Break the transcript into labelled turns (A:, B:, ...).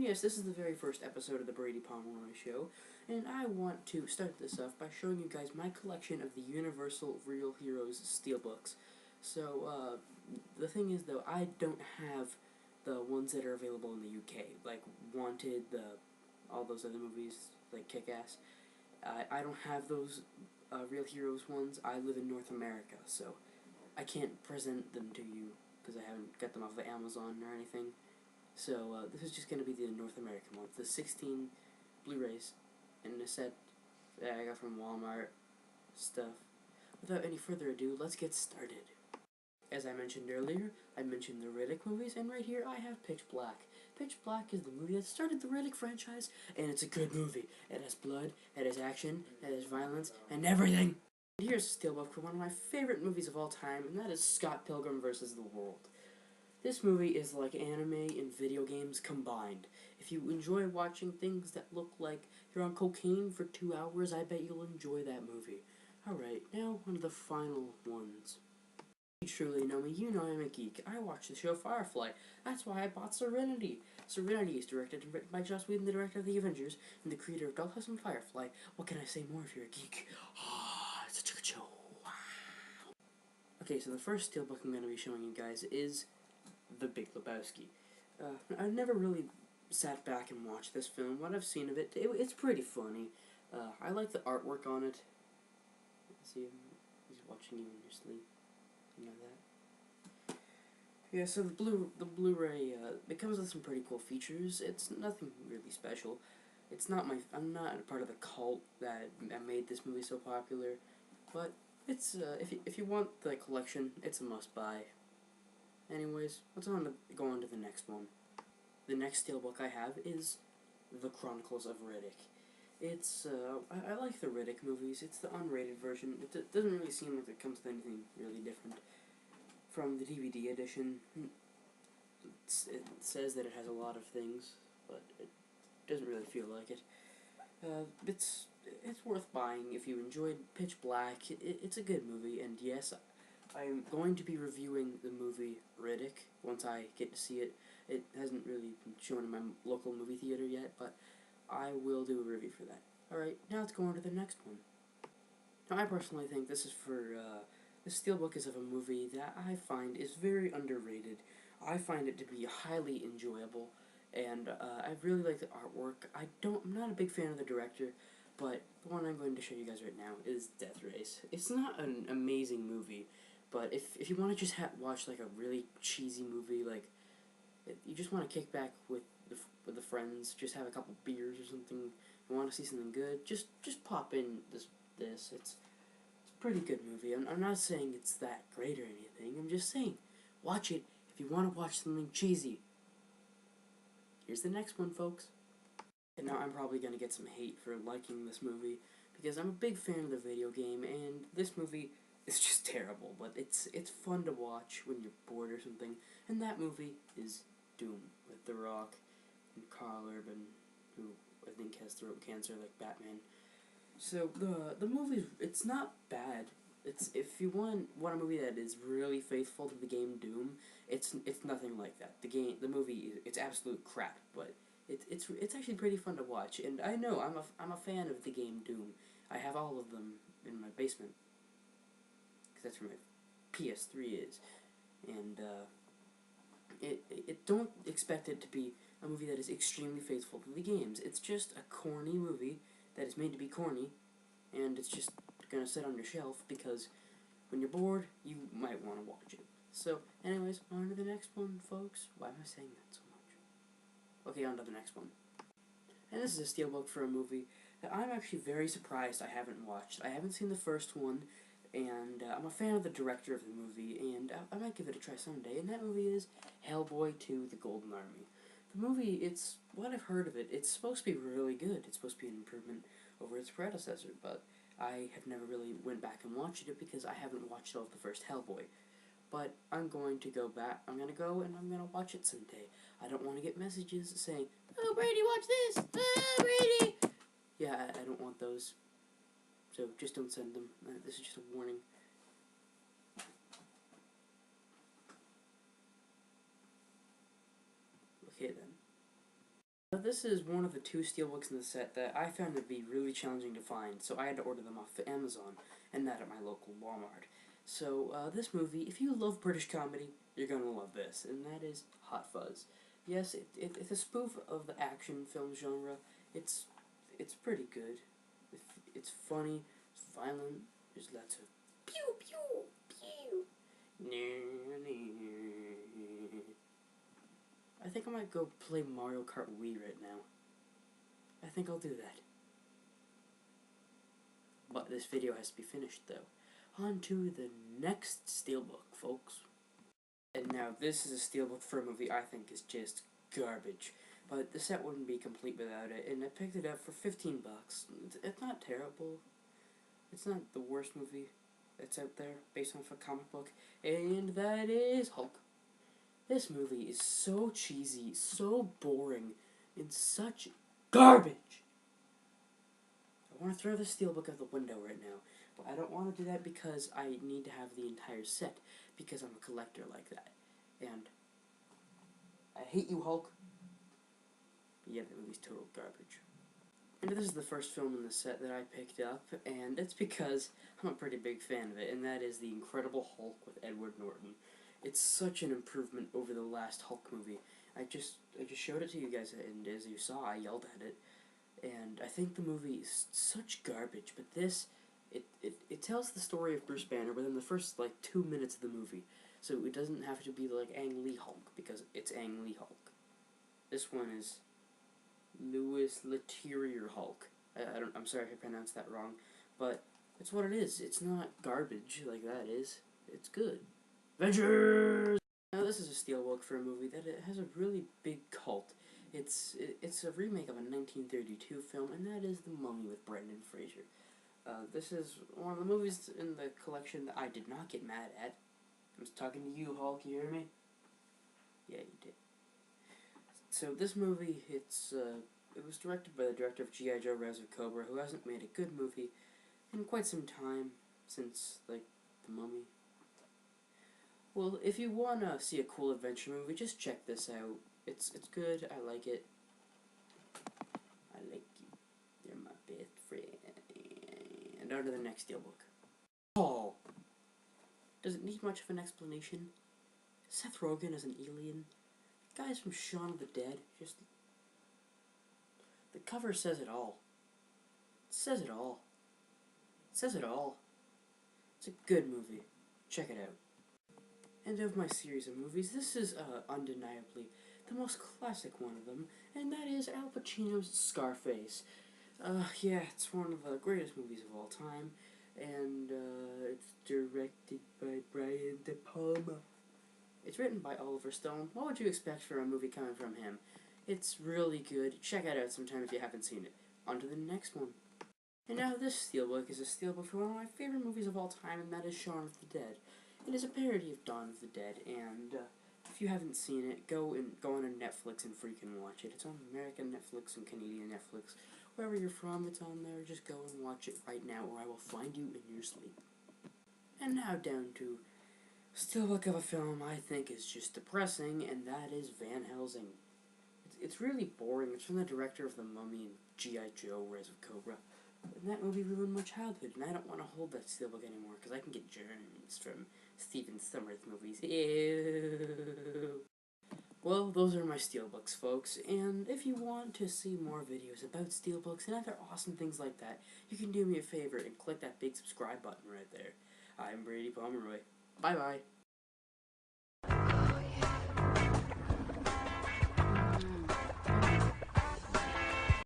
A: And yes, this is the very first episode of the Brady Pomeroy Show, and I want to start this off by showing you guys my collection of the Universal Real Heroes Steelbooks. So, the thing is, though, I don't have the ones that are available in the UK, like Wanted, all those other movies, like Kick-Ass. I don't have those Real Heroes ones. I live in North America, so I can't present them to you, because I haven't got them off of Amazon or anything. So, this is just going to be the North American ones, the 16 Blu-rays, and a set that I got from Walmart stuff. Without any further ado, let's get started. As I mentioned earlier, I mentioned the Riddick movies, and right here I have Pitch Black. Pitch Black is the movie that started the Riddick franchise, and it's a good movie. It has blood, it has action, it has violence, and everything! And here's a steelbook for one of my favorite movies of all time, and that is Scott Pilgrim vs. the World. This movie is like anime and video games combined. If you enjoy watching things that look like you're on cocaine for 2 hours, I bet you'll enjoy that movie. Alright, now on to the final ones. You truly know me, you know I'm a geek. I watch the show Firefly. That's why I bought Serenity. Serenity is directed and written by Joss Whedon, the director of The Avengers, and the creator of Dollhouse and Firefly. What can I say more if you're a geek? Ah, it's such a good show. Wow. Okay, so the first steelbook I'm going to be showing you guys is The Big Lebowski. I never really sat back and watched this film. What I've seen of it, it's pretty funny. I like the artwork on it. Let's see, he's watching you in your sleep. You know that? Yeah, so the Blu-ray, it comes with some pretty cool features. It's nothing really special. It's not I'm not a part of the cult that made this movie so popular, but it's, if you want the collection, it's a must-buy. Anyways, let's go on to the next one. The next steelbook I have is The Chronicles of Riddick. It's, I like the Riddick movies. It's the unrated version. It doesn't really seem like it comes with anything really different. From the DVD edition, it says that it has a lot of things, but it doesn't really feel like it. It's worth buying if you enjoyed Pitch Black. It's a good movie, and yes, I'm going to be reviewing the movie Riddick once I get to see it. It hasn't really been shown in my local movie theater yet, but I will do a review for that. Alright, now let's go on to the next one. Now, I personally think this is this steelbook is of a movie that I find is very underrated. I find it to be highly enjoyable, and I really like the artwork. I'm not a big fan of the director, but the one I'm going to show you guys right now is Death Race. It's not an amazing movie, but if you want to just watch like a really cheesy movie, like you just want to kick back with the friends, just have a couple beers or something, you want to see something good, just pop in this. It's a pretty good movie. I'm not saying it's that great or anything. I'm just saying, watch it if you want to watch something cheesy. Here's the next one, folks. And now I'm probably going to get some hate for liking this movie, because I'm a big fan of the video game, and this movie is just terrible, but it's fun to watch when you're bored or something, and that movie is Doom, with The Rock and Carl Urban, who I think has throat cancer like Batman. So the movie, it's not bad. If you want a movie that is really faithful to the game Doom, it's nothing like that. The movie, it's absolute crap, but it's actually pretty fun to watch. And I know I'm a fan of the game Doom. I have all of them in my basement, because that's where my PS3 is. And don't expect it to be a movie that is extremely faithful to the games. It's just a corny movie that is made to be corny, and it's just gonna sit on your shelf because when you're bored, you might want to watch it. So, anyways, on to the next one, folks. Why am I saying that so much? Okay, on to the next one. And this is a steelbook for a movie that I'm actually very surprised I haven't watched. I haven't seen the first one, and I'm a fan of the director of the movie, and I might give it a try someday, and that movie is Hellboy 2: The Golden Army. The movie, it's what I've heard of it. It's supposed to be really good. It's supposed to be an improvement over its predecessor, but I have never really went back and watched it because I haven't watched all of the first Hellboy. But I'm going to go back. I'm going to go and I'm going to watch it someday. I don't want to get messages saying, "Oh, Brady, watch this! Oh, Brady!" Yeah, I don't want those. So just don't send them. This is just a warning. Okay, then. This is one of the 2 steelbooks in the set that I found to be really challenging to find, so I had to order them off of Amazon, and not at my local Walmart. So, this movie, if you love British comedy, you're gonna love this, and that is Hot Fuzz. Yes, it's a spoof of the action film genre. It's pretty good. It's funny, it's violent, there's lots of pew pew pew. I think I might go play Mario Kart Wii right now. I think I'll do that. But this video has to be finished though. On to the next steelbook, folks. And now this is a steelbook for a movie I think is just garbage. But the set wouldn't be complete without it, and I picked it up for 15 bucks. It's not terrible. It's not the worst movie that's out there based off a comic book, and that is Hulk. This movie is so cheesy, so boring, and such garbage. I want to throw the steelbook out the window right now, but I don't want to do that because I need to have the entire set, because I'm a collector like that. And I hate you, Hulk. But yeah, the movie's total garbage. And this is the first film in the set that I picked up, and it's because I'm a pretty big fan of it, and that is The Incredible Hulk with Edward Norton. It's such an improvement over the last Hulk movie. I just showed it to you guys, and as you saw, I yelled at it. And I think the movie is such garbage, but this, it tells the story of Bruce Banner within the first, 2 minutes of the movie. So it doesn't have to be like Ang Lee Hulk, because it's Ang Lee Hulk. This one is Louis Leterrier Hulk. I'm sorry if I pronounced that wrong, but it's what it is. It's not garbage like that is. It's good. Avengers! Now this is a steelbook for a movie that it has a really big cult. It's a remake of a 1932 film, and that is The Mummy with Brendan Fraser. This is one of the movies in the collection that I did not get mad at. I was talking to you, Hulk, you hear me? Yeah, you did. So this movie, it was directed by the director of G.I. Joe: Rise of Cobra, who hasn't made a good movie in quite some time, since, The Mummy. Well, if you want to see a cool adventure movie, just check this out. It's good, I like it. I like you. You're my best friend. And on to the next steelbook. Oh! Does it need much of an explanation? Seth Rogen as an alien? Guys from Shaun of the Dead, just... The cover says it all. It says it all. It says it all. It's a good movie. Check it out. And of my series of movies, this is undeniably the most classic one of them, and that is Al Pacino's Scarface. Yeah, it's one of the greatest movies of all time, and it's directed by Brian De Palma. It's written by Oliver Stone. What would you expect from a movie coming from him? It's really good. Check it out sometime if you haven't seen it. On to the next one. And now this steelbook is a steelbook for one of my favorite movies of all time, and that is Shaun of the Dead. It is a parody of Dawn of the Dead, and if you haven't seen it, go on Netflix and freaking watch it. It's on American Netflix and Canadian Netflix. Wherever you're from, it's on there. Just go and watch it right now, or I will find you in your sleep. And now down to steelbook of a film I think is just depressing, and that is Van Helsing. It's really boring. It's from the director of The Mummy and G.I. Joe: Rise of Cobra. And that movie ruined my childhood, and I don't want to hold that steelbook anymore, because I can get germs from Stephen Sommers movies. Ew. Well, those are my steelbooks, folks, and if you want to see more videos about steelbooks and other awesome things like that, you can do me a favor and click that big subscribe button right there. I'm Brady Pomeroy. Bye-bye.